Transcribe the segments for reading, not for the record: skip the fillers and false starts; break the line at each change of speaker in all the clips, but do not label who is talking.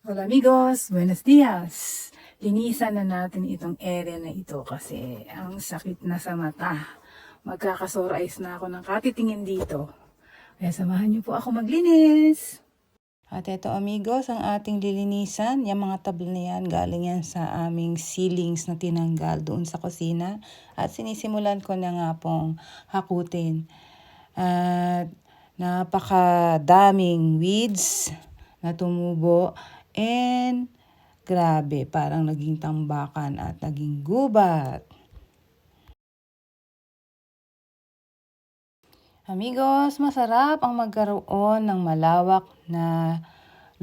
Hola amigos, buenos dias. Linisan na natin itong area na ito kasi ang sakit na sa mata. Magkakasore eyes na ako ng katitingin dito. Kaya samahan niyo po ako maglinis. At ito amigos, ang ating lilinisan. Yung mga tabla na yan, galing yan sa aming ceilings na tinanggal doon sa kusina. At sinisimulan ko na nga pong hakutin. At napakadaming weeds na tumubo. And grabe, parang naging tambakan at naging gubat. Amigos, masarap ang magkaroon ng malawak na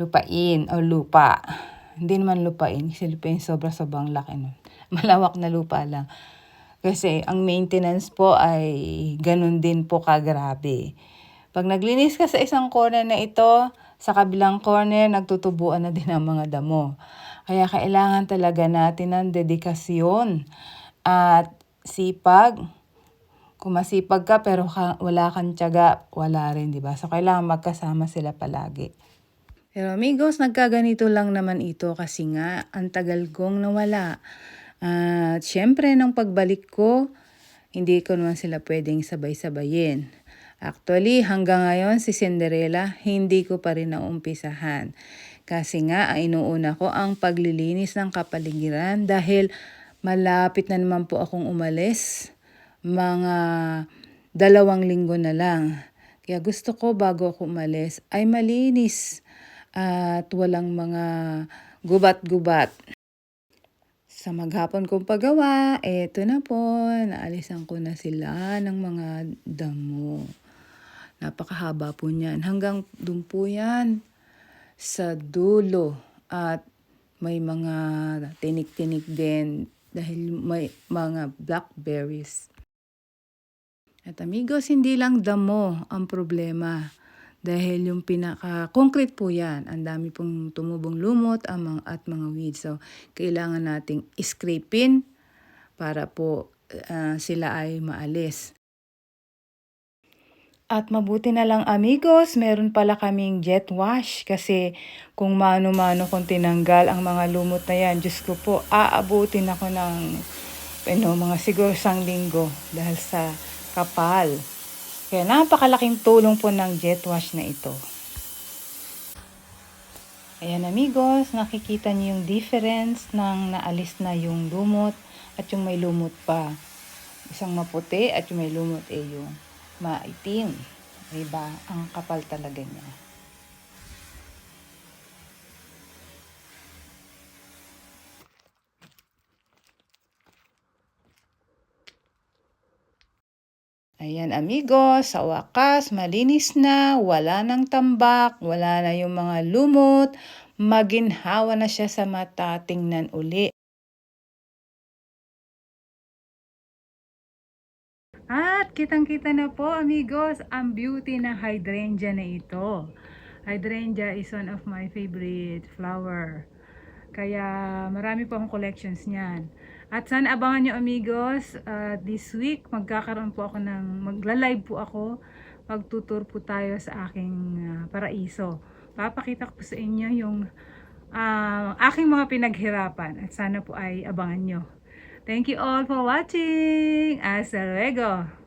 lupain o lupa. Hindi naman lupain, kasi lupain sobrang laki nun. Malawak na lupa lang. Kasi ang maintenance po ay ganun din po kagrabe. Pag naglinis ka sa isang corner na ito, sa kabilang corner, nagtutubuan na din ang mga damo. Kaya kailangan talaga natin ng dedikasyon at sipag. Kung masipag ka pero wala kang tiyaga, wala rin, di ba? So, kailangan magkasama sila palagi. Pero amigos, nagkaganito lang naman ito kasi nga, ang tagal kong nawala. At syempre, nung pagbalik ko, hindi ko naman sila pwedeng sabay-sabayin. Actually, hanggang ngayon si Cinderella, hindi ko pa rin naumpisahan. Kasi nga, ang inuuna ko ang paglilinis ng kapaligiran dahil malapit na naman po akong umalis. Mga 2 linggo na lang. Kaya gusto ko bago ako umalis ay malinis at walang mga gubat-gubat. Sa maghapon kong paggawa, eto na po, naalisan ko na sila ng mga damo. Napakahaba po niyan. Hanggang dun po yan sa dulo. At may mga tinik-tinik din dahil may mga blackberries. At amigos, hindi lang damo ang problema. Dahil yung pinaka-concrete po yan, ang dami pong tumubong lumot at mga weeds. So, kailangan nating scrapin para po sila ay maalis. At mabuti na lang amigos, meron pala kaming jet wash kasi kung mano-mano kong tinanggal ang mga lumot na yan, Diyos ko po, aabutin ako ng mga siguro 1 linggo dahil sa kapal. Kaya napakalaking tulong po ng jet wash na ito. Ayan amigos, nakikita niyo yung difference ng naalis na yung lumot at yung may lumot pa. Isang maputi at yung may lumot yung maitim. Diba? Ang kapal talaga niya. Ayan amigos, sa wakas, malinis na, wala nang tambak, wala na yung mga lumot, maginhawa na siya sa mata, tingnan uli. At kitang-kita na po amigos, ang beauty ng hydrangea na ito. Hydrangea is one of my favorite flower. Kaya marami po akong collections niyan. At sana abangan nyo amigos, this week magkakaroon po ako magla-live po ako. Magtutur po tayo sa aking paraiso. Papakita ko po sa inyo yung aking mga pinaghirapan. At sana po ay abangan nyo. Thank you all for watching. Hasta luego.